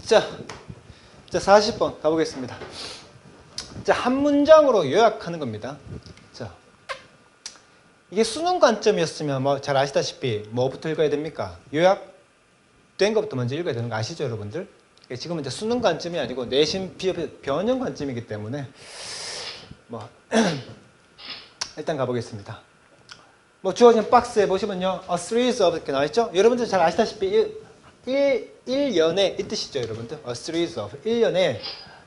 자 40번 가보겠습니다. 자, 한 문장으로 요약하는 겁니다. 자, 이게 수능 관점이었으면 뭐 잘 아시다시피 뭐부터 읽어야 됩니까? 요약된 것부터 먼저 읽어야 되는 거 아시죠, 여러분들? 지금은 이제 수능 관점이 아니고 내신 변형 관점이기 때문에 뭐 일단 가보겠습니다. 뭐 주어진 박스에 보시면요, a series of 이렇게 나와있죠? 여러분들 잘 아시다시피 1년에 이 뜻이죠, 여러분들. a series of 1년에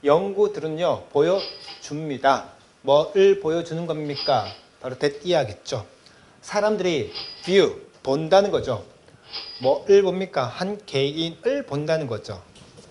연구들은요 보여줍니다. 뭐를 보여주는 겁니까? 바로 that 이야기죠. 사람들이 view 본다는 거죠. 뭐를 봅니까? 한 개인을 본다는 거죠.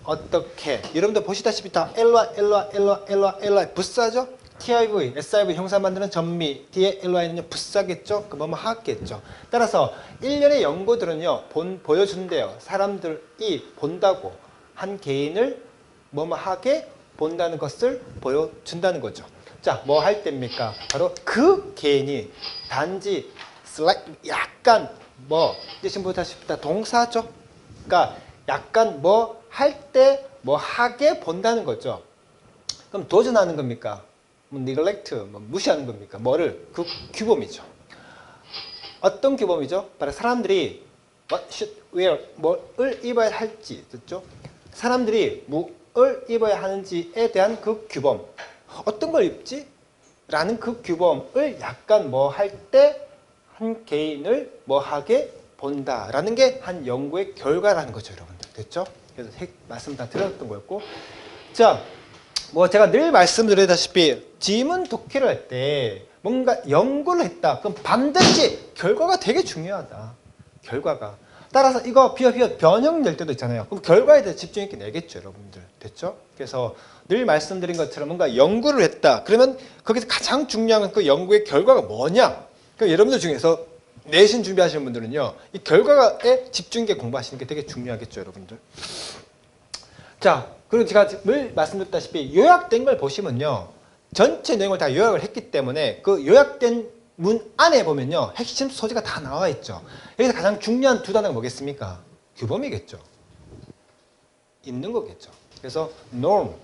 어떻게? 여러분들 보시다시피 다 ly 부사죠? TIV, SIV 형사 만드는 전미, 뒤에 ly는요 부사겠죠? 그 뭐뭐 하겠죠. 따라서 1년의 연구들은요 보여준대요. 사람들이 본다고 한 개인을 뭐뭐 하게 본다는 것을 보여준다는 거죠. 자, 뭐 할 때입니까? 바로 그 개인이 단지 약간 뭐 이제 지금 보다시피 다 동사죠. 그러니까 약간 뭐 할 때 뭐 하게 본다는 거죠. 그럼 도전하는 겁니까? 뭐 neglect, 뭐 무시하는 겁니까? 뭐를? 그 규범이죠. 어떤 규범이죠? 바로 사람들이 what should wear, 뭐를 입어야 할지, 됐죠? 사람들이 뭐를 입어야 하는지에 대한 그 규범. 어떤 걸 입지? 라는 그 규범을 약간 뭐 할 때 한 개인을 뭐 하게 본다라는 게 한 연구의 결과라는 거죠, 여러분들. 됐죠? 그래서 말씀 다 드렸던 거였고. 자, 뭐 제가 늘 말씀드리다시피 지문 독해를 할 때 뭔가 연구를 했다. 그럼 반드시 결과가 되게 중요하다. 결과가. 따라서 이거 변형 낼 때도 있잖아요. 그럼 결과에 대해 집중 있게 내겠죠, 여러분들. 됐죠? 그래서 늘 말씀드린 것처럼 뭔가 연구를 했다. 그러면 거기서 가장 중요한 건 그 연구의 결과가 뭐냐? 그러니까 여러분들 중에서 내신 준비하시는 분들은요, 이 결과에 집중 있게 공부하시는 게 되게 중요하겠죠, 여러분들. 자, 그리고 제가 늘 말씀드렸다시피 요약된 걸 보시면요, 전체 내용을 다 요약을 했기 때문에 그 요약된 문 안에 보면요, 핵심 소재가 다 나와 있죠. 여기서 가장 중요한 두 단어가 뭐겠습니까? 규범이겠죠. 있는 거겠죠. 그래서 norm,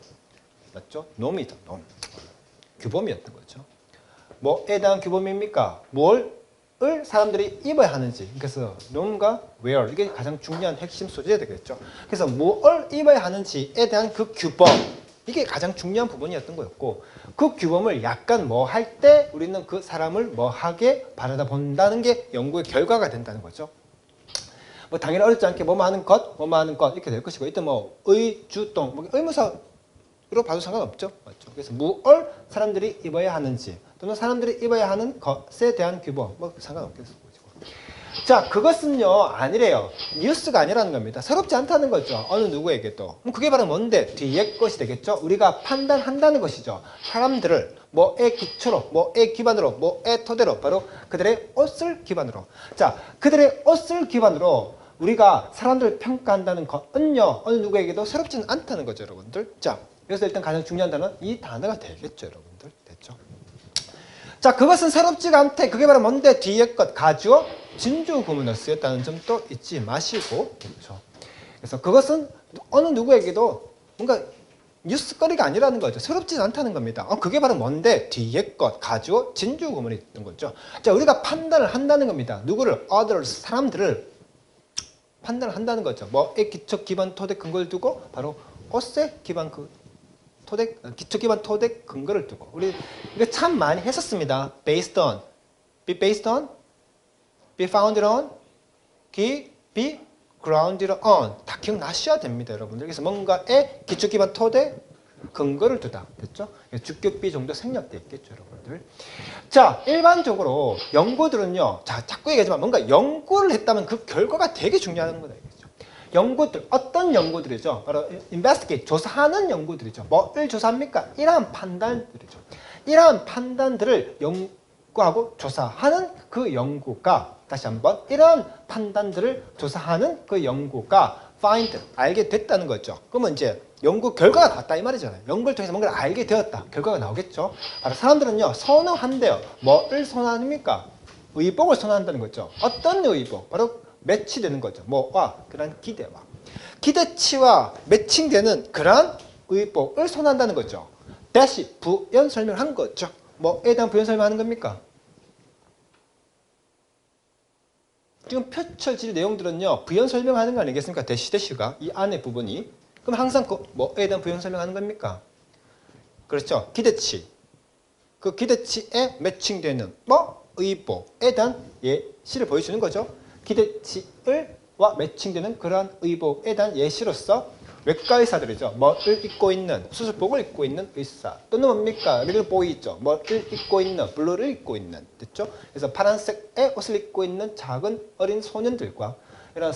맞죠? norm이다, norm. 규범이었던 거죠. 뭐에 대한 규범입니까? 뭘 사람들이 입어야 하는지. 그래서 norm과 where, 이게 가장 중요한 핵심 소재가 되겠죠. 그래서 뭘 입어야 하는지에 대한 그 규범, 이게 가장 중요한 부분이었던 거였고, 그 규범을 약간 뭐 할 때 우리는 그 사람을 뭐 하게 바라다 본다는 게 연구의 결과가 된다는 거죠. 뭐 당연히 어렵지 않게 뭐뭐 하는 것, 뭐뭐 하는 것 이렇게 될 것이고, 이때 뭐 의, 주, 동, 뭐 의무사로 봐도 상관없죠. 맞죠? 그래서 뭘 사람들이 입어야 하는지 또는 사람들이 입어야 하는 것에 대한 규범, 뭐 상관없겠어요. 자, 그것은요 아니래요. 뉴스가 아니라는 겁니다. 새롭지 않다는 거죠. 어느 누구에게도. 그럼 그게 바로 뭔데? 뒤의 것이 되겠죠. 우리가 판단한다는 것이죠. 사람들을 뭐에 기초로, 뭐에 기반으로, 뭐에 토대로, 바로 그들의 옷을 기반으로. 자, 그들의 옷을 기반으로 우리가 사람들을 평가한다는 것은요 어느 누구에게도 새롭지는 않다는 거죠, 여러분들. 자, 그래서 일단 가장 중요한 단어는 이 단어가 되겠죠, 여러분들. 됐죠? 자, 그것은 새롭지가 않대. 그게 바로 뭔데? 뒤의 것, 가주어, 진주 구문을 쓰였다는 점도 잊지 마시고. 그렇죠? 그래서 그것은 어느 누구에게도 뭔가 뉴스거리가 아니라는 거죠. 새롭지 않다는 겁니다. 그게 바로 뭔데? 뒤의 것, 가주어, 진주 구문이 있던 거죠. 자, 우리가 판단을 한다는 겁니다. 누구를? others, 사람들을 판단을 한다는 거죠. 뭐에 기초, 기반, 토대, 근거를 두고 바로 옷에 기반, 토대, 기초 기반 토대 근거를 두고. 우리 이거 참 많이 했었습니다. based on, be based on, be founded on, be grounded on. 다 기억나셔야 됩니다, 여러분들. 그래서 뭔가에 기초 기반 토대 근거를 두다. 됐죠? 주격비 정도 생략돼 있겠죠, 여러분들. 자, 일반적으로 연구들은요, 자, 자꾸 얘기하지만 뭔가 연구를 했다면 그 결과가 되게 중요한 거다. 연구들, 어떤 연구들이죠? 바로 investigate, 조사하는 연구들이죠. 뭐를 조사합니까? 이러한 판단들이죠. 이러한 판단들을 연구하고 조사하는 그 연구가, 다시 한번, 이러한 판단들을 조사하는 그 연구가 find, 알게 됐다는 거죠. 그러면 이제 연구 결과가 나왔다 이 말이잖아요. 연구를 통해서 뭔가를 알게 되었다. 결과가 나오겠죠. 바로 사람들은요, 선호한대요. 뭐를 선호합니까? 의복을 선호한다는 거죠. 어떤 의복? 바로 매치되는 거죠. 뭐와 그런 기대와. 기대치와 매칭되는 그러한 의복을 선호한다는 거죠. 다시 부연 설명을 한 거죠. 뭐에 대한 부연 설명하는 겁니까? 지금 펼쳐질 내용들은요, 부연 설명하는 거 아니겠습니까? 대시가 이 안에 부분이. 그럼 항상 그 뭐에 대한 부연 설명하는 겁니까? 그렇죠. 기대치. 그 기대치에 매칭되는 뭐 의복에 대한 예시를 보여주는 거죠. 기대치와 매칭되는 그러한 의복에 대한 예시로서 외과 의사들이죠. 뭐를 입고 있는 수술복을 입고 있는 의사 또는 뭡니까? 리를 보이죠. 뭐를 입고 있는 블루를 입고 있는 됐죠. 그래서 파란색의 옷을 입고 있는 작은 어린 소년들과 이런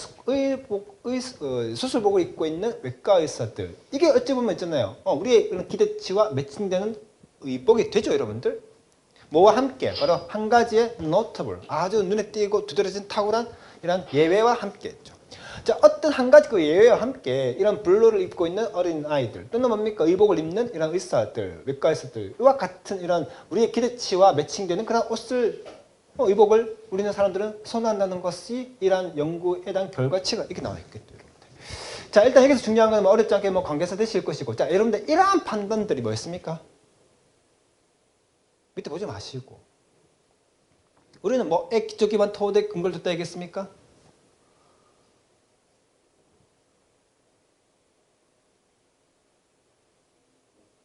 수술복을 입고 있는 외과 의사들 이게 어찌 보면 있잖아요. 우리의 이런 기대치와 매칭되는 의복이 되죠, 여러분들. 뭐와 함께 바로 한 가지의 notable 아주 눈에 띄고 두드러진 탁월한 이런 예외와 함께 했죠. 자, 어떤 한 가지 그 예외와 함께 이런 블루를 입고 있는 어린 아이들 또는 뭡니까 의복을 입는 이런 의사들, 외과 의사들과 같은 이런 우리의 기대치와 매칭되는 그런 옷을 의복을 우리는 사람들은 선호한다는 것이 이러한 연구에 대한 결과치가 이렇게 나와 있겠죠, 여러분들. 자, 일단 여기서 중요한 건 어렵지 않게 관계사 되실 것이고, 자, 여러분들 이러한 판단들이 뭐였습니까? 밑에 보지 마시고 우리는 뭐에 기초 기반 토대 근거를 뒀다 얘기했습니까?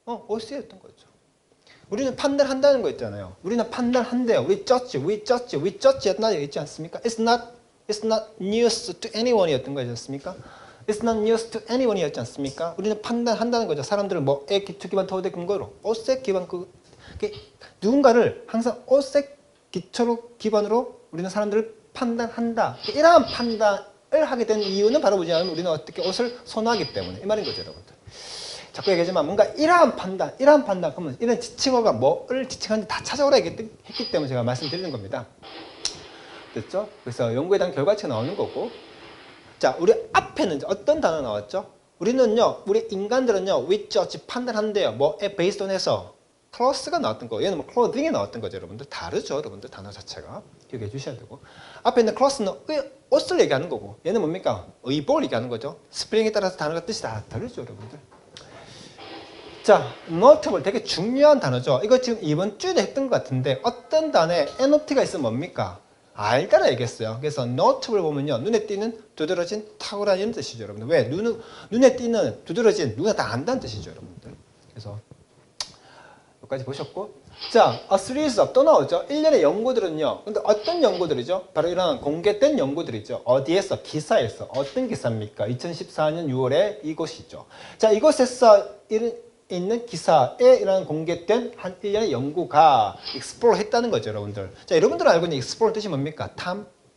OC였던 거죠. 우리는 판단한다는 거 있잖아요. 우리는 판단한대요. We judge 였나 있지 않습니까? It's not news to anyone 였던 거지 않습니까? It's not news to anyone 였지 않습니까? 우리는 판단한다는 거죠. 사람들을 뭐에 기초 기반 토대 근거로 OC 기반 누군가를 항상 OC 기반으로 우리는 사람들을 판단한다. 이러한 판단을 하게 된 이유는 바로 뭐냐면 우리는 어떻게 옷을 선호하기 때문에 이 말인 거죠, 여러분들. 자꾸 얘기하지만 뭔가 이러한 판단 그러면 이런 지칭어가 뭐를 지칭하는지 다 찾아오라 했기 때문에 제가 말씀드리는 겁니다. 됐죠? 그래서 연구에 대한 결과치가 나오는 거고. 자, 우리 앞에는 어떤 단어 나왔죠? 우리는요, 우리 인간들은요, we judge 판단한대요. 뭐에 based on 해서 클로스가 나왔던 거, 얘는 뭐 clothing이 나왔던 거죠, 여러분들. 다르죠, 여러분들 단어 자체가 기억해 주셔야 되고. 앞에 있는 클로스는 옷을 얘기하는 거고, 얘는 뭡니까? 의복을 얘기하는 거죠. 스프링에 따라서 단어가 뜻이 다 다르죠, 여러분들. 자, notable 되게 중요한 단어죠. 이거 지금 이번 주에도 했던 것 같은데 어떤 단어에 not가 있으면 뭡니까? 알다라 얘기했어요. 그래서 notable 보면요, 눈에 띄는 두드러진 탁월한 이런 뜻이죠, 여러분들. 왜? 눈에 띄는 두드러진 누구나 다 안다는 뜻이죠, 여러분들. 그래서 여기까지 보셨고, 자, a series of 또 나오죠. 1년의 연구들은요. 근데 어떤 연구들이죠? 바로 이런 공개된 연구들이죠. 어디에서? 기사에서. 어떤 기사입니까? 2014년 6월에 이곳이죠. 자, 이곳에서 있는 기사에 이런 공개된 한 1년의 연구가 explore 했다는 거죠, 여러분들. 자, 여러분들 알고 있는 explore 뜻이 뭡니까?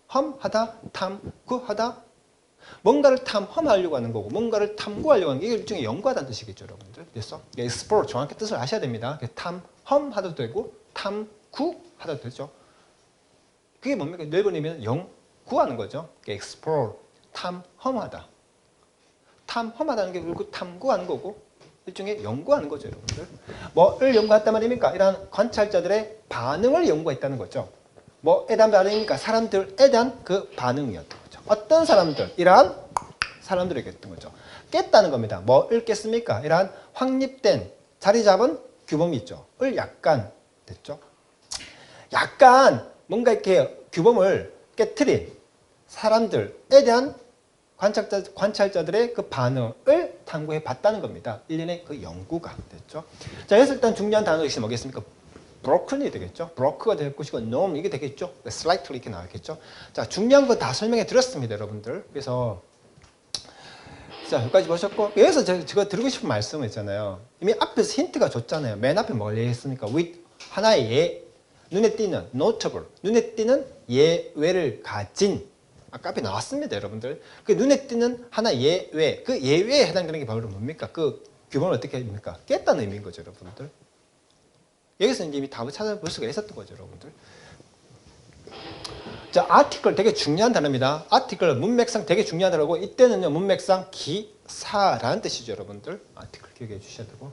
탐험하다, 탐구하다. 뭔가를 탐험하려고 하는 거고 뭔가를 탐구하려고 하는 게 이게 일종의 연구하다는 뜻이겠죠, 여러분들. 그래서 explore 정확히 뜻을 아셔야 됩니다. 탐험하도 되고 탐구하도 되죠. 그게 뭡니까? 넓은 의미는 연구하는 거죠. explore, 탐험하다. 탐험하다는 게 그리고 탐구하는 거고 일종의 연구하는 거죠, 여러분들. 뭐를 연구했단 말입니까? 이런 관찰자들의 반응을 연구했다는 거죠. 뭐에 대한 반응입니까? 사람들에 대한 그 반응이었던 거죠. 어떤 사람들? 이러한 사람들을 깼던 거죠. 깼다는 겁니다. 뭐를 깼습니까? 이러한 확립된 자리 잡은 규범이 있죠. 을 약간 됐죠. 약간 뭔가 이렇게 규범을 깨트린 사람들에 대한 관찰자들의 그 반응을 탐구해 봤다는 겁니다. 일련의 그 연구가 됐죠. 자, 여기서 일단 중요한 단어가 뭐겠습니까? broken이 되겠죠. broke가 될 것이고 norm 이게 되겠죠. slightly 이렇게 나왔겠죠. 자, 중요한 거 다 설명해 드렸습니다, 여러분들. 그래서 자, 여기까지 보셨고 여기서 제가 드리고 싶은 말씀은 있잖아요. 이미 앞에서 힌트가 줬잖아요. 맨 앞에 뭘 얘기했습니까? with 하나의 눈에 띄는 notable 눈에 띄는 예외를 가진 아까 앞에 나왔습니다, 여러분들. 그 눈에 띄는 하나 예외, 그 예외에 해당되는 게 바로 뭡니까? 그 규범을 어떻게 합니까? 깼다는 의미인 거죠, 여러분들. 여기서 이제 이미 답을 찾아볼 수가 있었던 거죠, 여러분들. 자, article 되게 중요한 단어입니다. article 문맥상 되게 중요한 단어고 이때는요, 문맥상 기사라는 뜻이죠, 여러분들. article 기억해 주셔야 되고.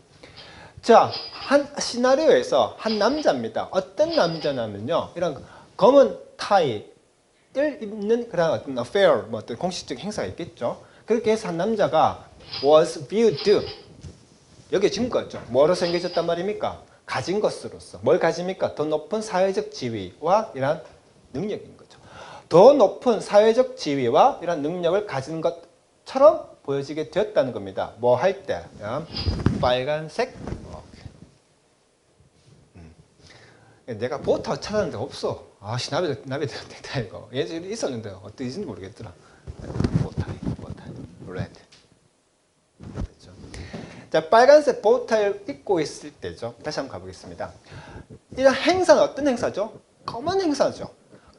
자, 한 시나리오에서 한 남자입니다. 어떤 남자냐면요, 이런 검은 타이 을 입는 그런 어떤 affair, 뭐 어떤 공식적 행사가 있겠죠. 그렇게 해서 한 남자가 was viewed. 여기에 증거였죠. 뭐로 생겨졌단 말입니까? 가진 것으로서. 뭘 가집니까? 더 높은 사회적 지위와 이러한 능력인 거죠. 더 높은 사회적 지위와 이런 능력을 가지는 것처럼 보여지게 되었다는 겁니다. 뭐 할 때? 빨간색. 내가 보타 찾았는데 없어. 아씨 나비 됐다 이거. 예전에 있었는데 어떻게인지 모르겠더라. 보타이, 레드. 됐죠. 자, 빨간색 보타이를 입고 있을 때죠. 다시 한번 가보겠습니다. 이런 행사는 어떤 행사죠? 검은 행사죠.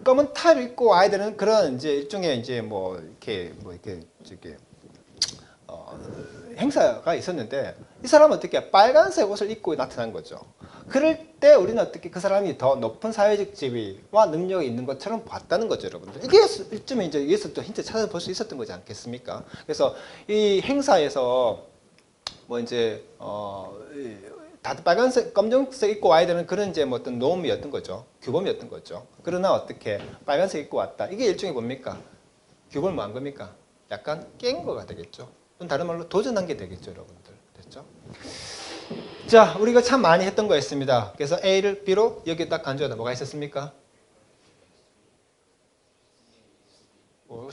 검은 타이를 입고 와야 되는 그런 이제 일종의 이제 뭐 이렇게 저기 행사가 있었는데 이 사람은 어떻게 빨간색 옷을 입고 나타난 거죠. 그럴 때 우리는 어떻게 그 사람이 더 높은 사회적 지위와 능력이 있는 것처럼 봤다는 거죠, 여러분들. 이게 일종의 이제 여기서 또 힌트 찾아볼 수 있었던 거지 않겠습니까? 그래서 이 행사에서 뭐 이제 다들 빨간색, 검정색 입고 와야 되는 그런 이제 뭐 어떤 노음이었던 거죠. 규범이었던 거죠. 그러나 어떻게 빨간색 입고 왔다. 이게 일종의 뭡니까? 규범을 뭐 한 겁니까? 약간 깬 거가 되겠죠. 다른 말로 도전한 게 되겠죠, 여러분들. 됐죠? 자, 우리가 참 많이 했던 거였습니다. 그래서 A를 B로 여기 딱 간주하다 뭐가 있었습니까?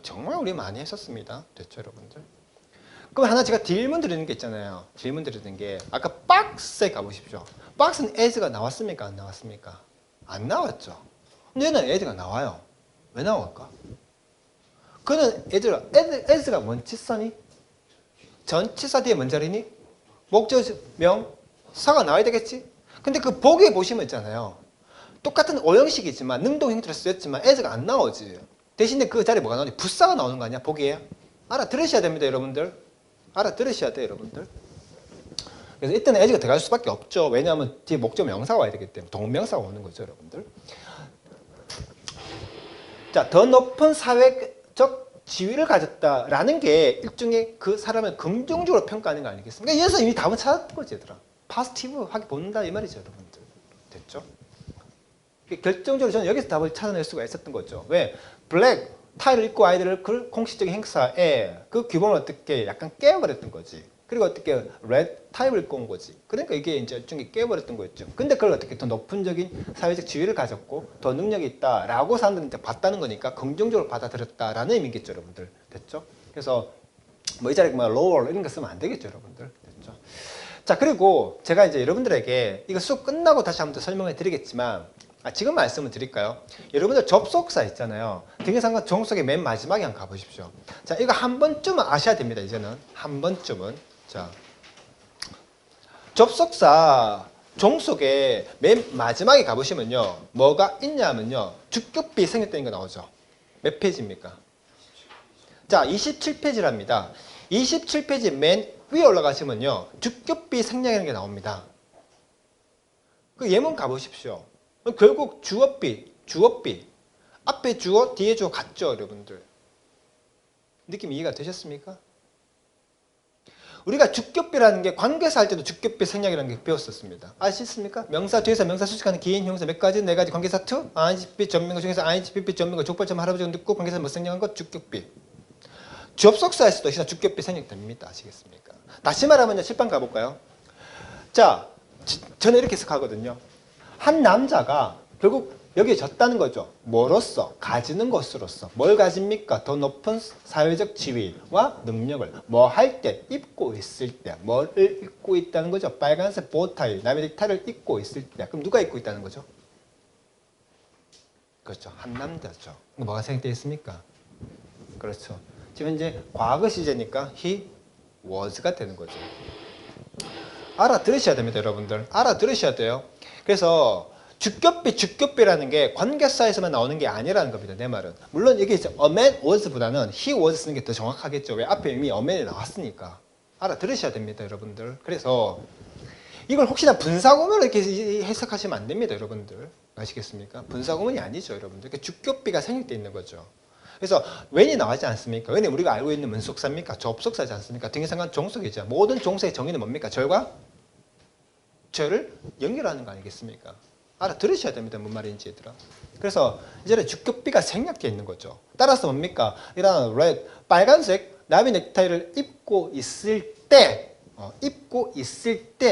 정말 우리 많이 했었습니다. 됐죠, 여러분들? 그럼 하나 제가 질문 드리는 게 있잖아요. 질문 드리는 게 아까 박스에 가보십시오. 박스는 as가 나왔습니까? 안 나왔습니까? 안 나왔죠. 근데 얘는 as가 나와요. 왜 나올까? 그는 as가 뭔 치사니? 전치사 뒤에 뭔 자리니? 목적명 사가 나와야 되겠지? 근데 그 보기에 보시면 있잖아요. 똑같은 오형식이지만 능동형태로 쓰였지만 as가 안 나오지. 대신에 그 자리에 뭐가 나오니? 부사가 나오는 거 아니야? 보기에. 알아들으셔야 됩니다, 여러분들. 알아들으셔야 돼요, 여러분들. 그래서 이때는 as가 들어갈 수밖에 없죠. 왜냐하면 뒤에 목적 명사가 와야 되기 때문에 동명사가 오는 거죠, 여러분들. 자, 더 높은 사회적 지위를 가졌다라는 게 일종의 그 사람을 긍정적으로 평가하는 거 아니겠습니까? 여기서 이미 답은 찾았던 거지, 얘들아. 파스티브하게 본다 이 말이죠, 여러분들. 됐죠? 결정적으로 저는 여기서 답을 찾아낼 수가 있었던 거죠. 왜? 블랙 타이를 입고 아이들을 그 공식적인 행사에 그 규범을 어떻게 약간 깨버렸던 거지. 그리고 어떻게 레드 타입을 입고 온 거지. 그러니까 이게 이제 일종의 깨버렸던 거였죠. 근데 그걸 어떻게 더 높은적인 사회적 지위를 가졌고 더 능력이 있다라고 사람들한테 봤다는 거니까 긍정적으로 받아들였다라는 의미겠죠, 여러분들. 됐죠? 그래서 뭐 이 자리에 뭐 lower 이런 거 쓰면 안 되겠죠, 여러분들. 됐죠? 자, 그리고 제가 이제 여러분들에게 이거 수업 끝나고 다시 한번 더 설명해 드리겠지만 지금 말씀을 드릴까요? 여러분들 접속사 있잖아요. 등위상과 종속의 맨 마지막에 한번 가보십시오. 자, 이거 한 번쯤은 아셔야 됩니다. 이제는 한 번쯤은. 자, 접속사 종속의 맨 마지막에 가보시면요, 뭐가 있냐면요, 주격비 생략되는 거 나오죠. 몇 페이지입니까? 자, 27페이지랍니다. 27페이지 맨 위에 올라가시면요, 주격비 생략이라는 게 나옵니다. 그 예문 가보십시오. 결국 주어비 앞에 주어 뒤에 주어 같죠, 여러분들. 느낌 이해가 되셨습니까? 우리가 주격비라는 게 관계사 할 때도 주격비 생략이라는 게 배웠었습니다. 아시겠습니까? 명사 뒤에서 명사 수식하는 기인 형용사 몇 가지? 네 가지. 관계사 to, ing, 전명사 중에서 ing, pp, 전명사, 족발점, 할아버지 듣고 관계사 못 생략한 것 주격비. 접속사에서도 역시나 주격비 생략됩니다. 아시겠습니까? 다시 말하면 칠판 가볼까요? 자, 저는 이렇게 해석하거든요. 한 남자가 결국 여기에 졌다는 거죠. 뭐로써? 가지는 것으로서. 뭘 가집니까? 더 높은 사회적 지위와 능력을 뭐 할 때, 입고 있을 때, 뭐를 입고 있다는 거죠. 빨간색 보타이, 나비넥타이를 입고 있을 때. 그럼 누가 입고 있다는 거죠? 그렇죠. 한 남자죠. 뭐가 생략되어 있습니까? 그렇죠. 지금 이제 과거 시제니까 he was가 되는 거죠. 알아들으셔야 됩니다, 여러분들. 알아들으셔야 돼요. 그래서 주격비라는 게 관계사에서만 나오는 게 아니라는 겁니다. 내 말은. 물론 여기 이제 a man was보다는 he was 쓰는 게 더 정확하겠죠. 왜? 앞에 이미 a man이 나왔으니까. 알아들으셔야 됩니다, 여러분들. 그래서 이걸 혹시나 분사구문으로 이렇게 해석하시면 안 됩니다, 여러분들. 아시겠습니까? 분사구문이 아니죠, 여러분들. 그러니까 주격비가 생략되어 있는 거죠. 그래서 when이 나오지 않습니까? when이 우리가 알고 있는 문속사입니까? 접속사지 않습니까? 등위상관 종속이죠. 모든 종속의 정의는 뭡니까? 절과 절을 연결하는 거 아니겠습니까? 알아들으셔야 됩니다. 뭔 말인지 얘들아. 그래서 이제는 주격비가 생략되어 있는 거죠. 따라서 뭡니까? 이런 red, 빨간색 나비 넥타이를 입고 있을 때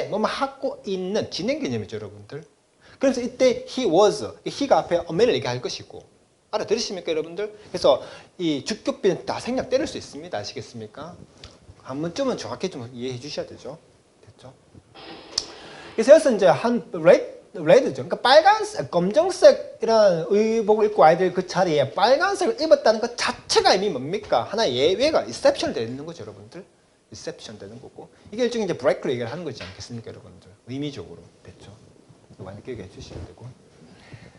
뭐뭐 하고 있는 진행 개념이죠, 여러분들. 그래서 이때 he was, he가 앞에 어메를 얘기할 것이고, 알아들으십니까, 여러분들? 그래서 이 주격비는 다 생략 때릴 수 있습니다. 아시겠습니까? 한 번쯤은 정확히 좀 이해해 주셔야 되죠. 됐죠? 그래서 여기서 이제 한 레드죠. 그러니까 빨간색, 검정색이라는 의복을 입고 아이들 그 자리에 빨간색을 입었다는 것 자체가 이미 뭡니까? 하나의 예외가 exception 되는 거죠, 여러분들. exception 되는 거고. 이게 일종의 이제 브레이크를 얘기를 하는 거지 않겠습니까, 여러분들? 의미적으로. 됐죠? 이거 많이 기억해 주셔야 되고.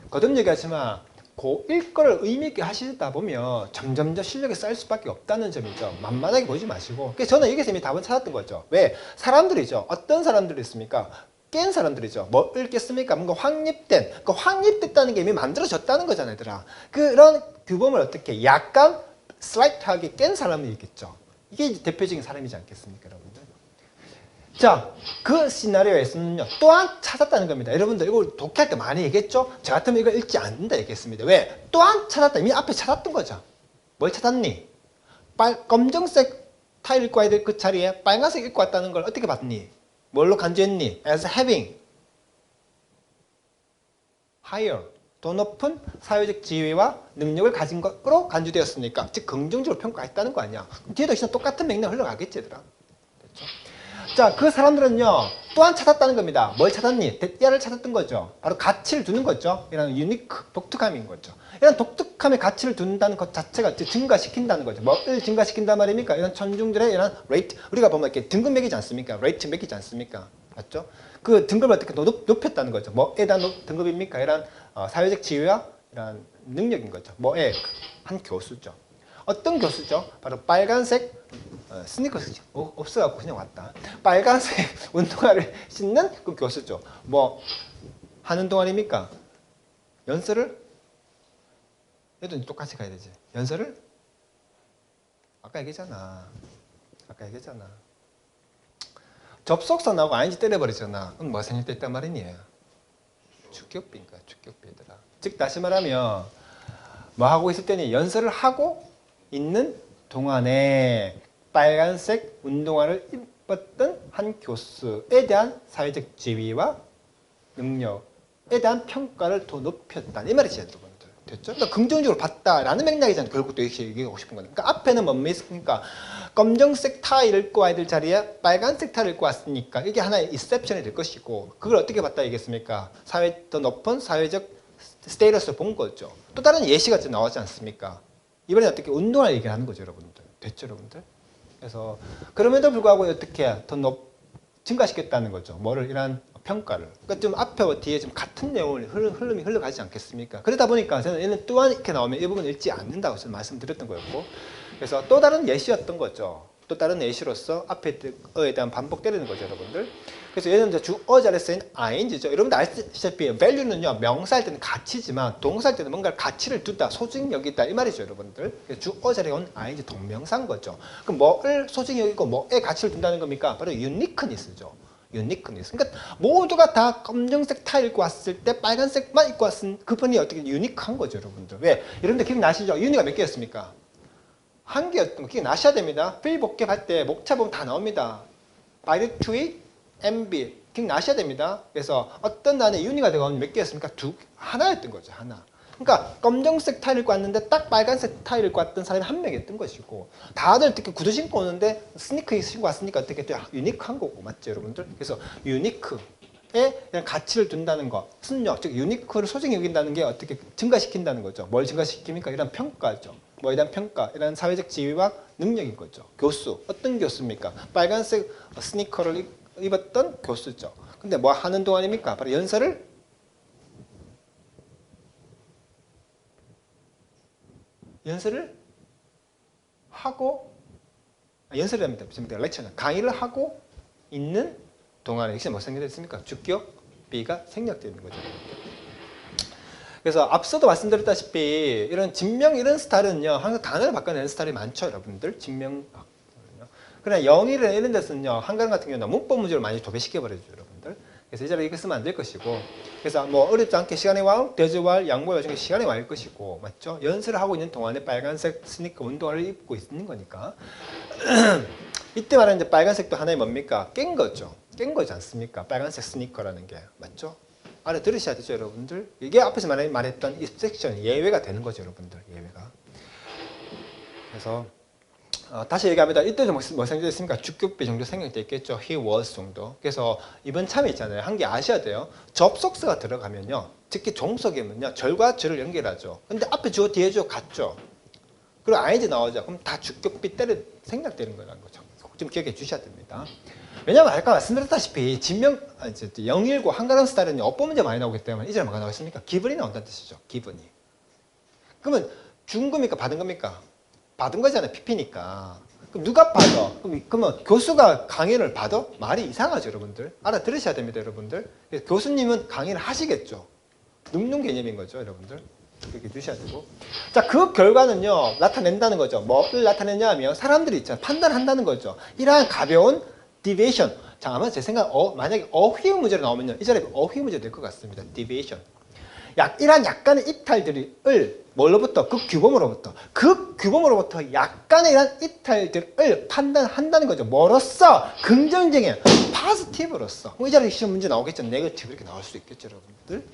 거듭 얘기하지만 고1 거를 의미 있게 하시다 보면 점점 실력이 쌓일 수밖에 없다는 점이죠. 만만하게 보지 마시고. 그래서 저는 여기서 이미 답은 찾았던 거죠. 왜? 사람들이죠. 어떤 사람들이 있습니까? 깬 사람들이죠. 뭐 읽겠습니까? 뭔가 확립된, 그 확립됐다는 게 이미 만들어졌다는 거잖아요, 얘들아. 그런 규범을 어떻게 약간 슬라이트하게 깬 사람이 있겠죠. 이게 대표적인 사람이지 않겠습니까, 여러분들? 자, 그 시나리오에서는요, 또한 찾았다는 겁니다. 여러분들 이거 독해할 때 많이 얘기했죠? 저 같으면 이거 읽지 않는다 얘기했습니다. 왜? 또한 찾았다. 이미 앞에 찾았던 거죠. 뭘 찾았니? 검정색 타일 입고 와야 될 그 자리에 빨간색 입고 왔다는 걸 어떻게 봤니? 뭘로 간주했니? As having higher, 더 높은 사회적 지위와 능력을 가진 것으로 간주되었으니까, 즉 긍정적으로 평가했다는 거 아니야. 뒤에도 역시 똑같은 맥락 흘러가겠지, 얘들아. 됐죠? 자, 그 사람들은요, 또한 찾았다는 겁니다. 뭘 찾았니? 대야를 찾았던 거죠. 바로 가치를 두는 거죠. 이런 유니크, 독특함인 거죠. 이런 독특함의 가치를 둔다는 것 자체가 증가시킨다는 거죠. 뭐를 증가시킨단 말입니까? 이런 천중들의 이런 레이트, 우리가 보면 이렇게 등급 매기지 않습니까? 레이트 매기지 않습니까? 맞죠? 그 등급을 어떻게 높였다는 거죠. 뭐에 대한 등급입니까? 이런 사회적 지위와 이런 능력인 거죠. 뭐에 한 교수죠. 어떤 교수죠? 바로 빨간색 스니커스 없어갖고 그냥 왔다. 빨간색 운동화를 신는 그 교수죠. 뭐 하는 동안입니까? 연설을? 얘도 똑같이 가야 되지. 연설을? 아까 얘기했잖아. 접속사 나오고 ing 때려버리잖아. 그럼 뭐 생략됐단 말이니? 주격비인가? 주격비더라. 즉 다시 말하면 뭐 하고 있을 때니? 연설을 하고 있는 동안에 빨간색 운동화를 입었던 한 교수에 대한 사회적 지위와 능력에 대한 평가를 더 높였다. 이 말이지, 여러분들. 됐죠? 그러니까 긍정적으로 봤다라는 맥락이잖아요. 결국 또 이렇게 얘기하고 싶은 거니까. 그러니까 앞에는 뭡니까? 그러니까 검정색 타이를 입고 와야 될 자리에 빨간색 타이를 입고 왔으니까 이게 하나의 exception이 될 것이고, 그걸 어떻게 봤다 얘기했습니까? 더 높은 사회적 스테이터스를 본 거죠. 또 다른 예시가 나오지 않습니까? 이번에 어떻게 운동을 얘기하는 거죠, 여러분들. 됐죠, 여러분들? 그래서 그럼에도 불구하고 어떻게 증가시켰다는 거죠. 뭐를 이런 평가를. 그러니까 좀 앞에 뒤에 좀 같은 내용을 흐름이 흘러가지 않겠습니까? 그러다 보니까 저는 얘는 또한 이렇게 나오면 이 부분 읽지 않는다고 저는 말씀드렸던 거였고, 그래서 또 다른 예시였던 거죠. 또 다른 예시로서 앞에에 대한 반복 때리는 거죠, 여러분들. 그래서 얘는 이제 주어 자리에 쓰인 ing죠. 여러분들 아시다시피 value는요, 명사할 때는 가치지만 동사할 때는 뭔가 가치를 두다, 소중히 여기다 이 말이죠, 여러분들. 주어 자리에 온 ing 동명사인 거죠. 그럼 뭐를 소중히 여기고 뭐에 가치를 둔다는 겁니까? 바로 uniqueness죠. uniqueness. 그러니까 모두가 다 검정색 타일 입고 왔을 때 빨간색만 입고 왔은 그분이 어떻게 유니크한 거죠, 여러분들. 왜? 여러분들 기억나시죠? 유니가 몇 개였습니까? 한 개였던 거 기억나셔야 됩니다. 필 복귀할 때 목차 보면 다 나옵니다. 바이렉트위, MB 기억나셔야 됩니다. 그래서 어떤 단어에 유니가 되고 몇 개였습니까? 하나였던 거죠. 하나. 그러니까 검정색 타일을 입고 왔는데 딱 빨간색 타일을 입고 왔던 사람이 한 명이었던 것이고, 다들 특히 구두 신고 오는데 스니커 신고 왔으니까 어떻게 또 유니크한 거고, 맞죠, 여러분들? 그래서 유니크에 그냥 가치를 둔다는 것은요, 즉 유니크를 소중히 여긴다는 게 어떻게 증가시킨다는 거죠. 뭘 증가시킵니까? 이런 평가죠. 뭐에 대한 평가, 이런 사회적 지위와 능력인 거죠. 교수, 어떤 교수입니까? 빨간색 스니커를 입었던 교수죠. 근데 뭐 하는 동안입니까? 바로 연설을 하고, 연설을 합니다. 렉처는 강의를 하고 있는 동안에 역시 뭐 생략됐습니까? 주격 B가 생략되는 거죠. 그래서 앞서도 말씀드렸다시피 이런 진명 이런 스타일은요, 항상 단어를 바꿔내는 스타일이 많죠, 여러분들. 진명. 그러나 영어나 이런 데서는요, 한가람 같은 경우는 문법 문제를 많이 도배시켜버리죠, 여러분들. 그래서 이 자리에 이거 쓰면 안 될 것이고, 그래서 뭐 어렵지 않게 시간이 와, 대저와 양보 요즘에 시간이 와일 것이고, 맞죠? 연설을 하고 있는 동안에 빨간색 스니커 운동화를 입고 있는 거니까 이때 말하는 이제 빨간색도 하나의 뭡니까? 깬 거죠. 깬 거지 않습니까? 빨간색 스니커라는 게. 맞죠? 알아들으셔야 되죠, 여러분들. 이게 앞에서 말했던 exception, 예외가 되는 거죠, 여러분들. 예외가. 그래서 다시 얘기합니다. 이때도 뭐 생겼습니까? 주격비 정도 생략돼 있겠죠. he was 정도. 그래서 이번 참에 있잖아요. 한 개 아셔야 돼요. 접속사가 들어가면요. 특히 종속이면요. 절과 절을 연결하죠. 근데 앞에 주어 뒤에 주어 같죠. 그리고 ing 나오죠. 그럼 다 주격비 때려 생략되는 거라는 거죠. 꼭 좀 기억해 주셔야 됩니다. 왜냐하면 아까 말씀드렸다시피 영일고 한가람 스타일은 어법 문제 많이 나오기 때문에 이 절 뭐가 나오겠습니까? 기분이 나온다는 뜻이죠. 기분이. 그러면 준 겁니까? 받은 겁니까? 받은 거잖아요. PP니까. 그럼 누가 받아? 그러면 교수가 강의를 받아? 말이 이상하죠, 여러분들. 알아들으셔야 됩니다, 여러분들. 교수님은 강의를 하시겠죠. 눅눅 개념인 거죠, 여러분들. 그렇게 주셔야 되고. 자, 그 결과는요, 나타낸다는 거죠. 뭐를 나타내냐 하면 사람들이 있잖아요. 판단한다는 거죠. 이러한 가벼운 deviation. 자, 아마 제 생각, 만약에 어휘 문제로 나오면요. 이 자리에 어휘 문제 될 것 같습니다. deviation. 이러한 약간의 이탈들을 뭘로부터? 그 규범으로부터 약간의 이런 이탈들을 판단한다는 거죠. 뭐로써? 긍정적인 포지티브로서. 이 자리에 시험 문제 나오겠죠. 네거티브 이렇게 나올 수 있겠죠, 여러분들.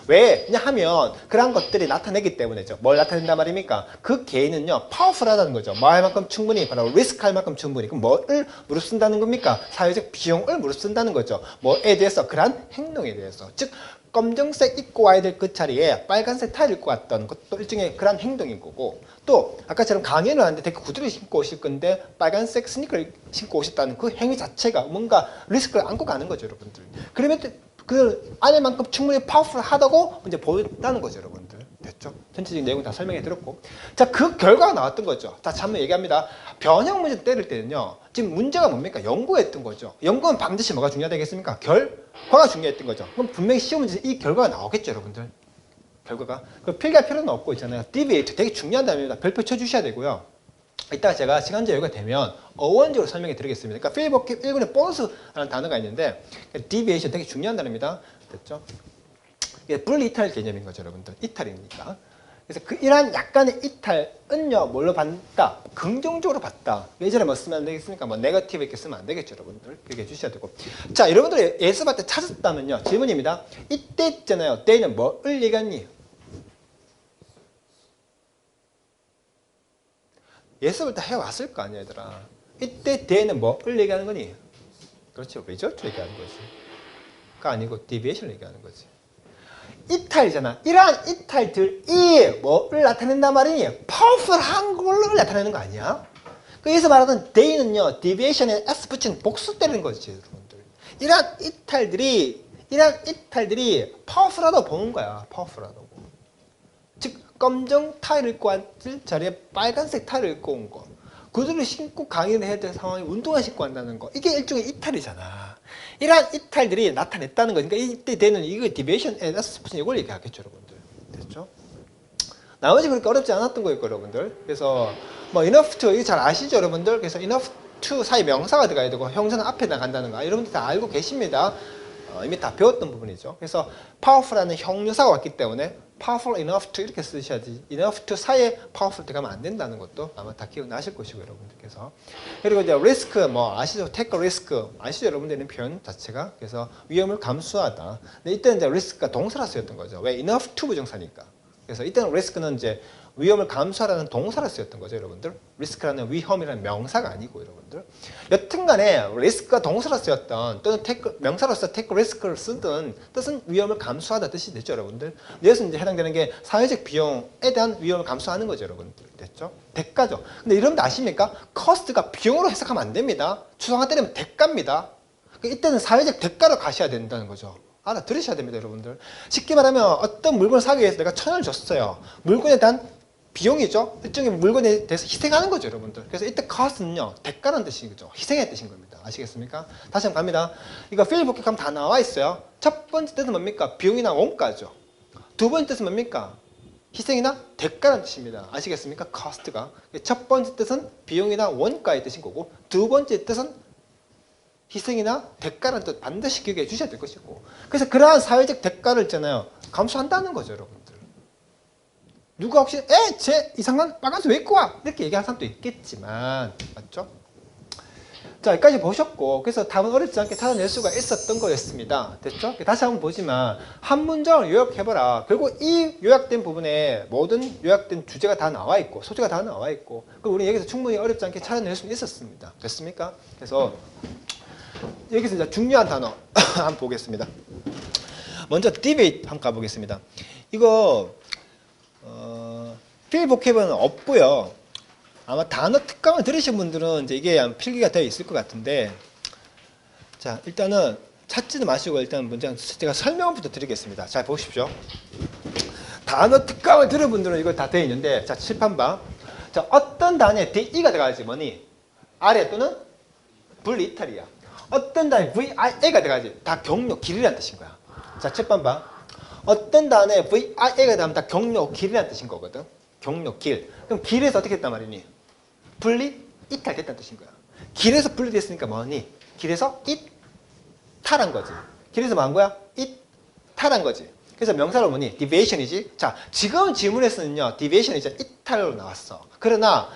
왜? 왜냐하면 그러한 것들이 나타내기 때문에죠. 뭘 나타낸단 말입니까? 그 개인은요, 파워풀하다는 거죠. 뭐 할 만큼 충분히, 바로 리스크 할 만큼 충분히. 그럼 뭐를 무릅쓴다는 겁니까? 사회적 비용을 무릅쓴다는 거죠. 뭐에 대해서? 그러한 행동에 대해서. 즉, 검정색 입고 와야 될 그 자리에 빨간색 타이를 입고 왔던 것도 일종의 그런 행동인 거고, 또 아까처럼 강연을 하는데 데크 구두를 신고 오실 건데 빨간색 스니커를 신고 오셨다는 그 행위 자체가 뭔가 리스크를 안고 가는 거죠, 여러분들. 그러면 그 안에만큼 충분히 파워풀하다고 이제 보였다는 거죠, 여러분들. 됐죠? 전체적인 내용 다 설명해 드렸고, 자, 그 결과가 나왔던 거죠. 자, 한번 얘기합니다. 변형 문제 때릴 때는요, 지금 문제가 뭡니까? 연구했던 거죠. 연구는 반드시 뭐가 중요하겠습니까? 결과가 중요했던 거죠. 그럼 분명히 시험 문제에서 이 결과가 나오겠죠, 여러분들. 결과가. 그 필기할 필요는 없고 있잖아요. deviate 되게 중요한 단어입니다. 별표 쳐주셔야 되고요. 이따가 제가 시간제 여유가 되면 어원적으로 설명해 드리겠습니다. 그러니까 필복기 1분의 보너스라는 단어가 있는데, deviation 되게 중요한 단어입니다. 됐죠? 이게 분리이탈 개념인 거죠, 여러분들. 이탈이니까. 그래서 이러한 약간의 이탈은요, 뭘로 봤다? 긍정적으로 봤다. 예전에 뭐 쓰면 안 되겠습니까? 뭐 네거티브 이렇게 쓰면 안 되겠죠, 여러분들. 그렇게 해주셔야 되고. 자, 여러분들 예습할 때 찾았다면요, 질문입니다. 이때 있잖아요. 때는 뭐를 얘기하니? 예습을 다 해왔을 거 아니야, 얘들아. 이때 대는 뭐를 얘기하는 거니? 그렇죠. 리저트 얘기하는 거지. 가 아니고 디비에이션을 얘기하는 거지. 이탈이잖아. 이러한 이탈들이 뭐를 나타낸단 말이니? 파워풀한 걸로 나타내는 거 아니야? 그래서 말하던 they는요, deviation에 s 붙이는 복수 때리는 거지, 여러분들. 이러한 이탈들이 파워풀하다고 보는 거야. 파워풀하다고. 즉, 검정 타일을 입고 왔을 자리에 빨간색 타일을 입고 온 거. 구두를 신고 강의를 해야 될 상황에 운동화 신고 한다는 거. 이게 일종의 이탈이잖아. 이러한 이탈들이 나타냈다는 거니까 이때 되는 이거 디비에이션 에너스 이걸 얘기하겠죠, 여러분들. 됐죠? 나머지 그렇게 어렵지 않았던 거예요, 여러분들. 그래서 뭐 enough to 이거 잘 아시죠, 여러분들? 그래서 enough to 사이 명사가 들어가야 되고 형사는 앞에 나간다는 거. 여러분들 다 알고 계십니다. 이미 다 배웠던 부분이죠. 그래서 powerful라는 형용사가 왔기 때문에 powerful enough to 이렇게 쓰셔야지, enough to 사이에 powerful 들어가면 안 된다는 것도 아마 다 기억나실 것이고, 여러분들께서. 그리고 이제 risk, 뭐 아시죠? take a risk 아시죠, 여러분들? 이런 표현 자체가. 그래서 위험을 감수하다. 근데 이때는 이제 risk가 동사라 쓰였던 거죠. 왜? enough to 부정사니까. 그래서 이때는 risk는 이제 위험을 감수하라는 동사라 쓰였던 거죠, 여러분들. 리스크라는 위험이라는 명사가 아니고, 여러분들. 여튼간에 리스크가 동사로 쓰였던 또는 명사로서 take risk를 쓰든 뜻은 위험을 감수하다 뜻이 됐죠, 여러분들. 여기서 이제 해당되는 게 사회적 비용에 대한 위험을 감수하는 거죠, 여러분들. 됐죠? 대가죠. 근데 여러분들 아십니까? cost가 비용으로 해석하면 안 됩니다. 추상화 때리면 대가입니다. 이때는 사회적 대가로 가셔야 된다는 거죠. 알아들으셔야 됩니다, 여러분들. 쉽게 말하면 어떤 물건을 사기 위해서 내가 1,000원을 줬어요. 물건에 대한 비용이죠. 일종의 물건에 대해서 희생하는 거죠, 여러분들. 그래서 이때 cost는요, 대가라는 뜻인 거죠. 희생의 뜻인 겁니다. 아시겠습니까? 다시 한번 갑니다. 이거 필 복귀하면 다 나와 있어요. 첫 번째 뜻은 뭡니까? 비용이나 원가죠. 두 번째 뜻은 뭡니까? 희생이나 대가라는 뜻입니다. 아시겠습니까? cost가. 첫 번째 뜻은 비용이나 원가의 뜻인 거고, 두 번째 뜻은 희생이나 대가라는 뜻 반드시 기억해 주셔야 될 것이고, 그래서 그러한 사회적 대가를 있잖아요, 감수한다는 거죠, 여러분들. 누가 혹시 쟤 이상한 빨간색 왜 입고 와? 이렇게 얘기하는 사람도 있겠지만, 맞죠? 자, 여기까지 보셨고, 그래서 답은 어렵지 않게 찾아낼 수가 있었던 거였습니다. 됐죠? 다시 한번 보지만, 한 문장을 요약해봐라. 결국 이 요약된 부분에 모든 요약된 주제가 다 나와 있고, 소재가 다 나와 있고, 그럼 우리 여기서 충분히 어렵지 않게 찾아낼 수 있었습니다. 됐습니까? 그래서, 여기서 이제 중요한 단어 한번 보겠습니다. 먼저 debate 한번 가보겠습니다. 이거, 필 보캡은 없고요. 아마 단어 특강을 들으신 분들은 이제 이게 필기가 되어 있을 것 같은데, 자, 일단은 찾지도 마시고 일단 문장 제가 설명부터 드리겠습니다. 잘 보십시오. 단어 특강을 들은 분들은 이거 다 되어 있는데, 자, 칠판 봐. 자, 어떤 단어에 DE가 들어가지 뭐니? 아래 또는 분리 이탈이야. 어떤 단어에 VIA가 들어가지 다 경로, 길이라는 뜻인 거야. 자, 칠판 봐. 어떤 단어에 VIA가 들어가면 다 경로, 길이라는 뜻인 거거든. 경로, 길. 그럼 길에서 어떻게 했단 말이니? 분리 이탈됐다는 뜻인 거야. 길에서 분리됐으니까 뭐니? 길에서 이탈한 거지. 길에서 뭐 한 거야? 이탈한 거지. 그래서 명사로 뭐니? deviation이지. 자, 지금 지문에서는요, deviation이 이제 이탈로 나왔어. 그러나,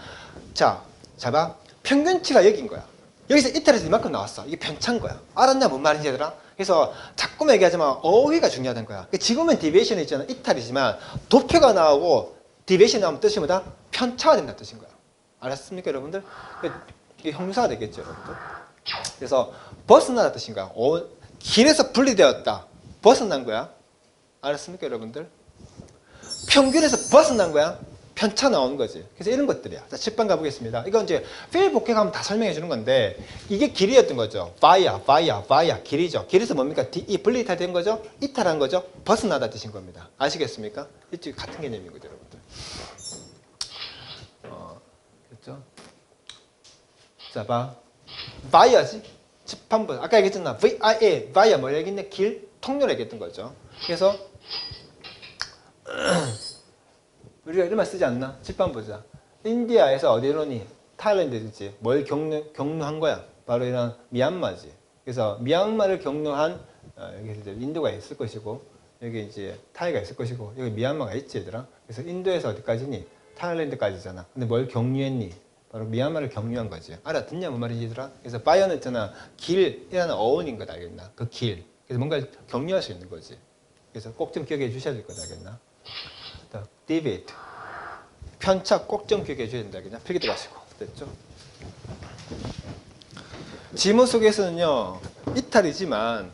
자, 잘 봐. 평균치가 여기인 거야. 여기서 이탈해서 이만큼 나왔어. 이게 편차인 거야. 알았냐? 뭔 말인지 얘들아? 그래서 자꾸만 얘기하지만 어휘가 중요하다는 거야. 지금은 deviation이 있잖아. 이탈이지만 도표가 나오고 deviation 나오면 뜻이 뭐다? 편차가 된다는 뜻인 거야. 알았습니까, 여러분들? 이게 형용사가 되겠죠, 여러분들? 그래서 벗어나다 뜻인 거야. 길에서 분리되었다. 벗어난 거야. 알았습니까, 여러분들? 평균에서 벗어난 거야. 편차 나오는 거지. 그래서 이런 것들이야. 자, 10번 가보겠습니다. 이건 이제 필 복귀하면 다 설명해 주는 건데, 이게 길이였던 거죠. via, 길이죠. 길에서 뭡니까? 이 분리 이탈된 거죠? 이탈한 거죠? 벗어나다 뜻인 겁니다. 아시겠습니까? 이쪽 같은 개념인 거죠, 여러분들. 그렇죠? 자, 봐. via지. 집한번 아까 얘기했잖아. via 뭐 얘기했네? 길, 통로를 얘기했던 거죠. 그래서 우리가 이런 말 쓰지 않나? 집한 보자. 인디아에서 어디로니? 타일랜드지. 뭘 경로한 거야? 바로 이런 미얀마지. 그래서 미얀마를 경로한 여기 이제 인도가 있을 것이고, 여기 이제 타이가 있을 것이고, 여기 미얀마가 있지, 얘들아. 그래서 인도에서 어디까지니? 타일랜드까지잖아. 근데 뭘 경유했니? 바로 미얀마를 경유한 거지. 알아듣냐, 뭐 말이지, 얘들아? 그래서 바이어는 있잖아. 길이라는 어원인 것 알겠나? 그 길. 그래서 뭔가 경유할 수 있는 거지. 그래서 꼭 좀 기억해 주셔야 될 것 알겠나? debate. 편차 꼭 좀 기억해 주셔야 된다. 그냥 필기 들어가시고. 됐죠? 지문 속에서는요, 이탈이지만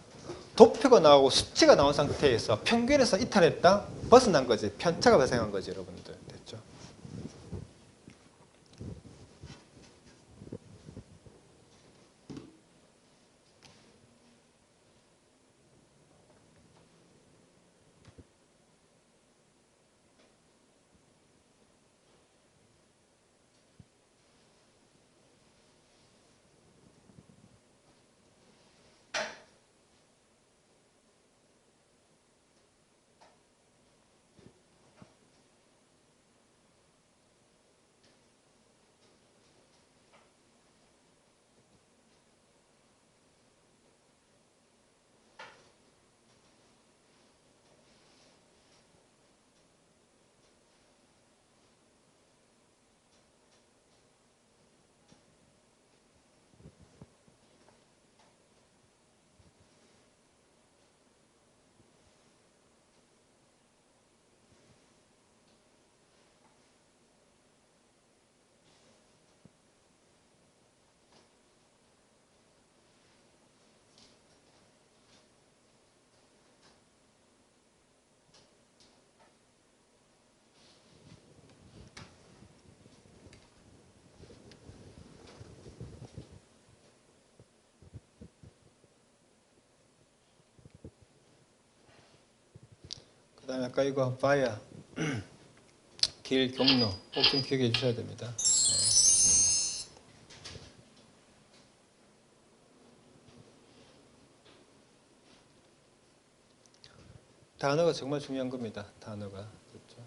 도표가 나오고 수치가 나온 상태에서 평균에서 이탈했다? 벗어난 거지. 편차가 발생한 거지, 여러분들. 됐죠? 그 다음에 아까 이거 via. 길, 경로 꼭 좀 기억해 주셔야 됩니다. 단어가 정말 중요한 겁니다. 단어가. 그렇죠?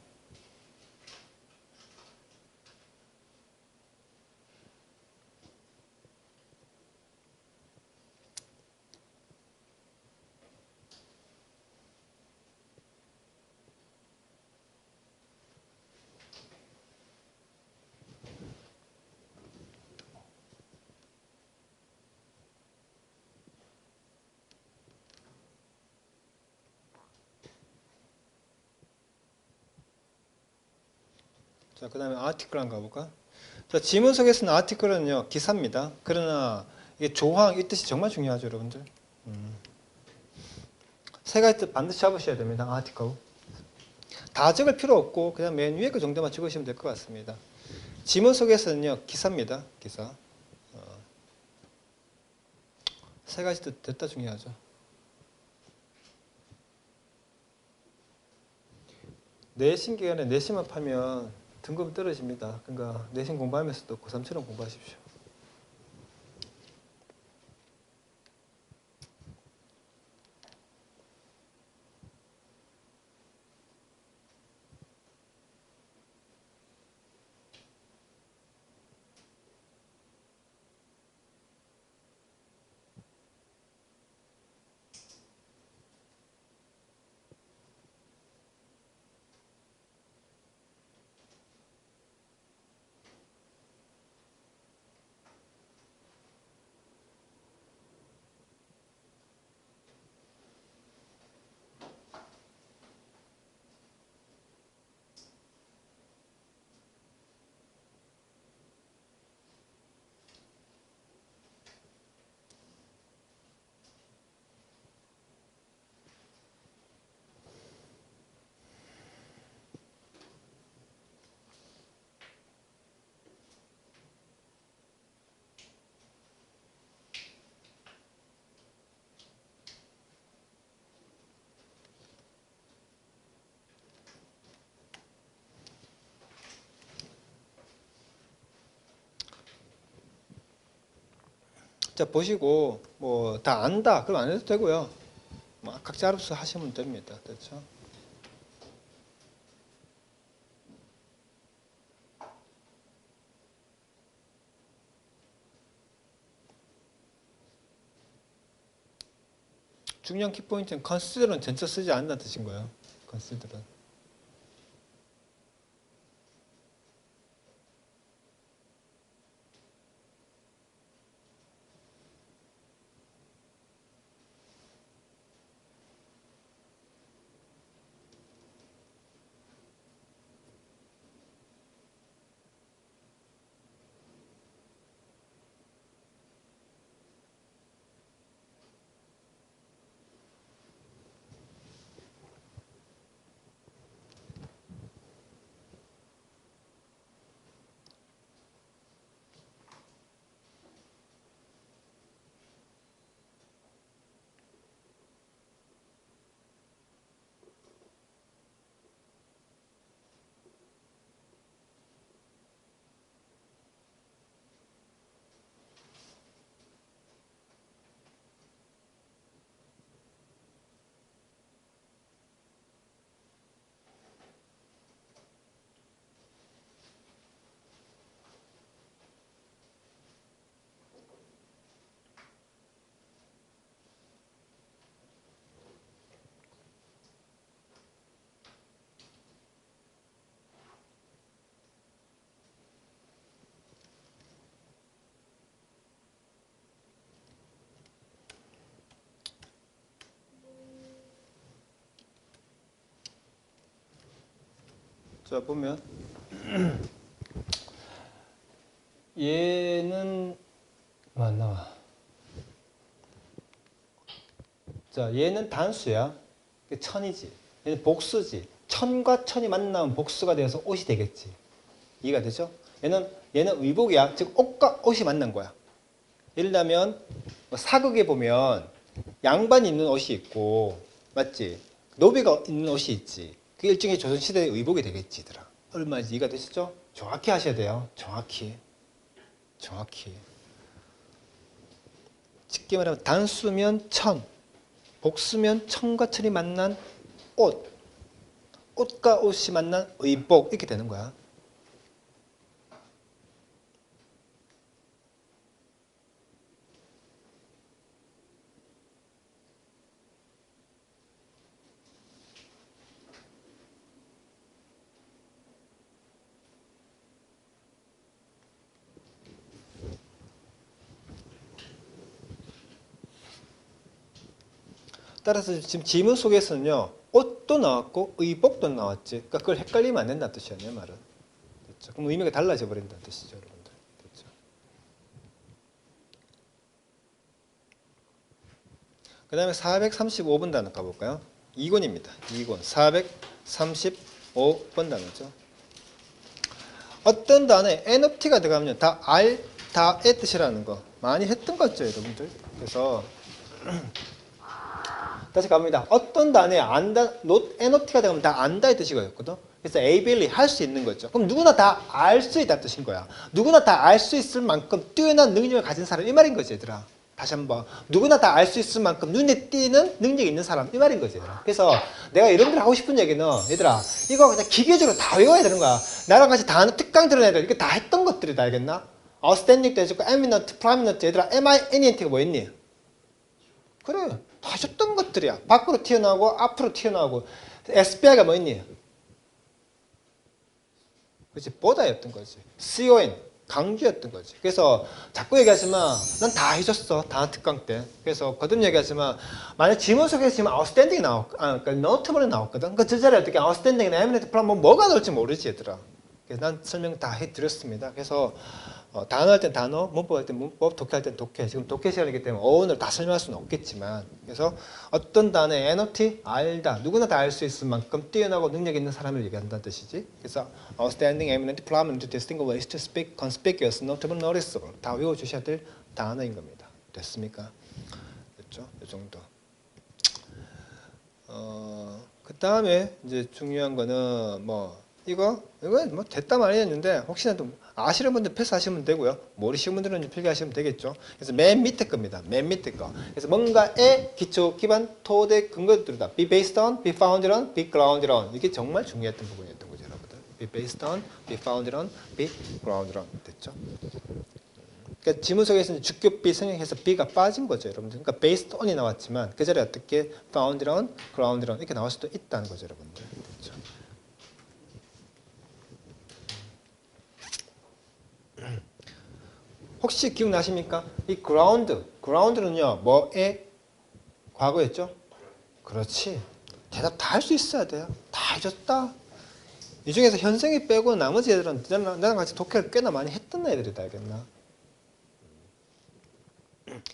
자, 그 다음에 아티클 한번 가볼까? 자, 지문 속에서는 아티클은요, 기사입니다. 그러나 이게 조항, 이 뜻이 정말 중요하죠, 여러분들. 세 가지 뜻 반드시 잡으셔야 됩니다. 아티클. 다 적을 필요 없고 그냥 맨 위에 그 정도만 적으시면 될 것 같습니다. 지문 속에서는요, 기사입니다. 기사. 세 가지 뜻 됐다 중요하죠. 내신 기간에 내신만 파면 등급이 떨어집니다. 그러니까 내신 공부하면서도 고3처럼 공부하십시오. 자, 보시고 뭐 다 안다 그럼 안 해도 되고요. 뭐 각자 알아서 하시면 됩니다. 그렇죠? 중요한 키포인트는 consider는 전체 쓰지 않는다는 뜻인 거예요. consider는. 자, 보면 얘는 안 나와. 자, 얘는 단수야. 천이지. 얘는 복수지. 천과 천이 만나면 복수가 되어서 옷이 되겠지. 이해가 되죠? 얘는 의복이야. 즉 옷과 옷이 만난 거야. 예를 들면 뭐 사극에 보면 양반이 입는 옷이 있고, 맞지? 노비가 입는 옷이 있지. 그게 일종의 조선시대의 의복이 되겠지, 얘들아. 얼마인지 이해가 되시죠? 정확히 하셔야 돼요. 정확히. 쉽게 말하면 단수면 천, 복수면 천과 천이 만난 옷, 옷과 옷이 만난 의복 이렇게 되는 거야. 따라서 지금 지문 속에서는요, 옷도 나왔고 의복도 나왔지. 그러니까 그걸 헷갈리면 안 된다는 뜻이야, 내 말은. 됐죠? 그럼 의미가 달라져 버린다는 뜻이죠, 여러분들. 됐죠? 그 다음에 435번 단어 가볼까요? 2권입니다. 2권 435번 단어죠. 어떤 단어에 NOT가 들어가면 다 알, 다의 뜻이라는 거 많이 했던 것 같죠, 여러분들. 그래서 다시 갑니다. 어떤 단어에 안다, NOT가 들어가면 다 안다의 뜻이거든. 그래서 ability, 할 수 있는 거죠. 그럼 누구나 다 알 수 있다는 뜻인 거야. 누구나 다 알 수 있을 만큼 뛰어난 능력을 가진 사람, 이 말인 거지, 얘들아. 다시 한번. 누구나 다 알 수 있을 만큼 눈에 띄는 능력이 있는 사람, 이 말인 거지, 얘들아. 그래서 내가 여러분들 하고 싶은 얘기는, 얘들아, 이거 그냥 기계적으로 다 외워야 되는 거야. 나랑 같이 단어 특강 들은 애들, 이거 다 했던 것들이다, 알겠나? outstanding도 해줬고, eminent, prominent, 얘들아, eminent가 뭐 있니? 그래, 다 하셨던 것들이야. 밖으로 튀어나오고, 앞으로 튀어나오고. SBI가 뭐 있니? 그렇지, 보다였던 거지. CON, 강주였던 거지. 그래서 자꾸 얘기하지만 난 다 해줬어. 단어 특강 때. 그래서 거듭 얘기하지만 만약 지문 속에서 지금 아웃스탠딩이 그러니까 노트블이 나왔거든. 그 자리에 어떻게 아웃스탠딩이나 에미네이트 플랜 뭐가 나올지 모르지, 얘들아. 그래서 난 설명 다 해드렸습니다. 그래서 단어 할 땐 단어, 문법 할 땐 문법, 독해 할 땐 독해. 지금 독해 시간이기 때문에 어원을 다 설명할 수는 없겠지만, 그래서 어떤 단어의 NOT 알다, 누구나 다 알 수 있을 만큼 뛰어나고 능력 있는 사람을 얘기한다는 뜻이지. 그래서 outstanding, eminent, prominent, distinguished, to speak, conspicuous, notable, noticeable 다 외워주셔야 될 단어인 겁니다. 됐습니까? 됐죠? 이 정도. 그 다음에 이제 중요한 거는 이거 뭐 됐다 말이 했는데 혹시나 또 아시는 분들 패스하시면 되고요. 모르시는 분들은 필기하시면 되겠죠. 그래서 맨 밑에 겁니다. 맨 밑에 거. 그래서 뭔가의 기초, 기반, 토대, 근거들이다. Be based on, be founded on, be grounded on. 이게 정말 중요했던 부분이었던 거죠, 여러분들. Be based on, be founded on, be grounded on. 됐죠? 그러니까 지문 속에서는 주격 be 성형해서 be가 빠진 거죠, 여러분들. 그러니까 based on이 나왔지만 그 자리에 어떻게 founded on, grounded on 이렇게 나올 수도 있다는 거죠, 여러분들. 됐죠? 혹시 기억나십니까? 이 ground는요, 뭐의 과거였죠? 그렇지. 대답 다 할 수 있어야 돼요. 다 해줬다. 이 중에서 현생이 빼고 나머지 애들은 나랑 같이 독해를 꽤나 많이 했던 애들이다, 알겠나?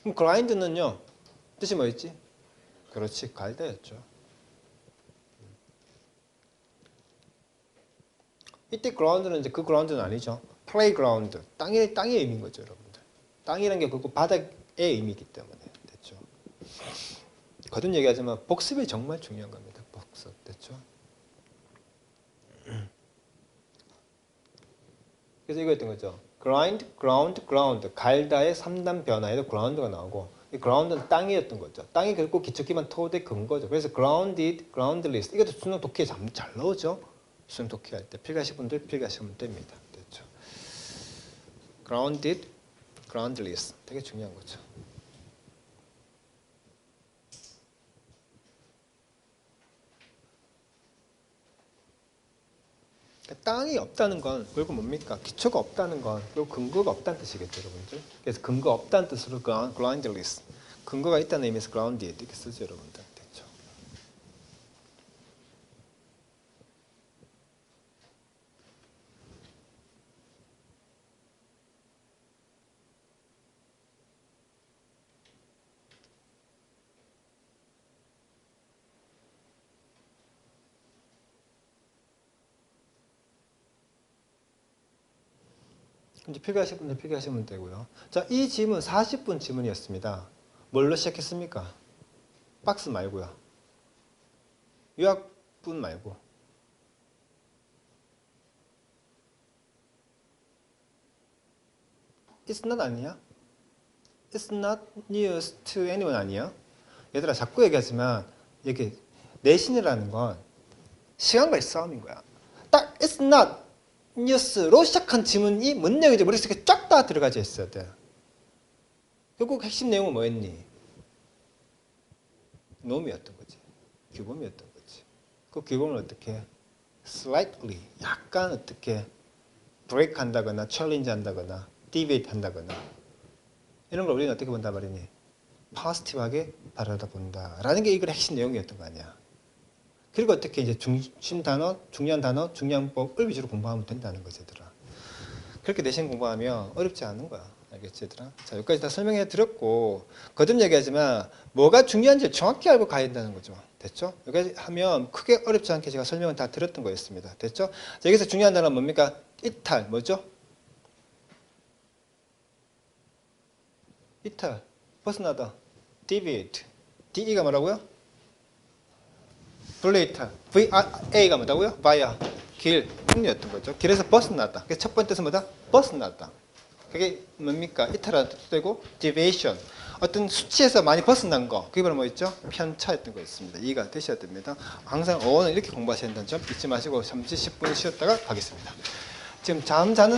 그럼 grind는요, 뜻이 뭐였지? 그렇지, 갈다였죠. 이때 ground는 이제 그 ground는 아니죠. playground, 땅의 의미인 거죠, 여러분들. 땅이라는 게 그리고 바닥의 의미이기 때문에. 됐죠. 거듭 얘기하지만 복습이 정말 중요한 겁니다. 복습. 됐죠. 그래서 이거였던 거죠. grind, ground, ground. 갈다의 3단 변화에도 ground가 나오고 이 ground는 땅이었던 거죠. 땅이 결국 기초 기반 토대 근거죠. 그래서 grounded, groundless. 이것도 수능 독해에 잘 나오죠. 수능 독해할 때 필기하실 분들 필기하시면 됩니다. 됐죠. grounded, groundless. 되게 중요한 거죠. 땅이 없다는 건 결국 뭡니까? 기초가 없다는 건 결국 근거가 없다는 뜻이겠죠, 여러분들. 그래서 근거 없다는 뜻으로 groundless. 근거가 있다는 의미에서 grounded 이렇게 쓰죠, 여러분들. 됐죠. 이제 필기하실 분들 필기하시면 되고요. 자, 이 지문 40분 지문이었습니다. 뭘로 시작했습니까? 박스 말고요. 요약분 말고. It's not 아니야? It's not news to anyone 아니야? 얘들아 자꾸 얘기하지만 이게 내신이라는 건 시간과의 싸움인 거야. 딱 It's not news로 시작한 지문이 뭔 내용인지 머릿속에 쫙 다 들어가져 있어야 돼. 결국 핵심 내용은 뭐였니? 놈이었던 거지. 규범이었던 거지. 그 규범을 어떻게 slightly 약간 어떻게 break 한다거나 challenge 한다거나 deviate 한다거나 이런 걸 우리는 어떻게 본단 말이니? 포지티브하게 바라본다 라는 게 이걸 핵심 내용이었던 거 아니야. 그리고 어떻게 이제 중심 단어, 중요한 단어, 중요한 법을 위주로 공부하면 된다는 거지, 얘들아. 그렇게 내신 공부하면 어렵지 않은 거야. 알겠지, 얘들아? 자, 여기까지 다 설명해 드렸고, 거듭 얘기하지만 뭐가 중요한지 정확히 알고 가야 된다는 거죠. 됐죠? 여기까지 하면 크게 어렵지 않게 제가 설명을 다 드렸던 거였습니다. 됐죠? 자, 여기서 중요한 단어는 뭡니까? 이탈, 뭐죠? 이탈, 벗어나다, deviate, DE가 뭐라고요? 블레이탈, VA가 뭐다고요? via, 길, 풍류였던 거죠. 길에서 벗어나다. 그래서 첫 번째 뜻은 뭐다? 벗어나다. 그게 뭡니까? 이탈한 뜻도 되고 deviation, 어떤 수치에서 많이 벗어난 거, 그게 바로 뭐였죠? 편차였던 거였습니다. 이해가 되셔야 됩니다. 항상 어원을 이렇게 공부하셔야 된다는 점 잊지 마시고 잠시 10분 쉬었다가 가겠습니다. 지금 잠 자는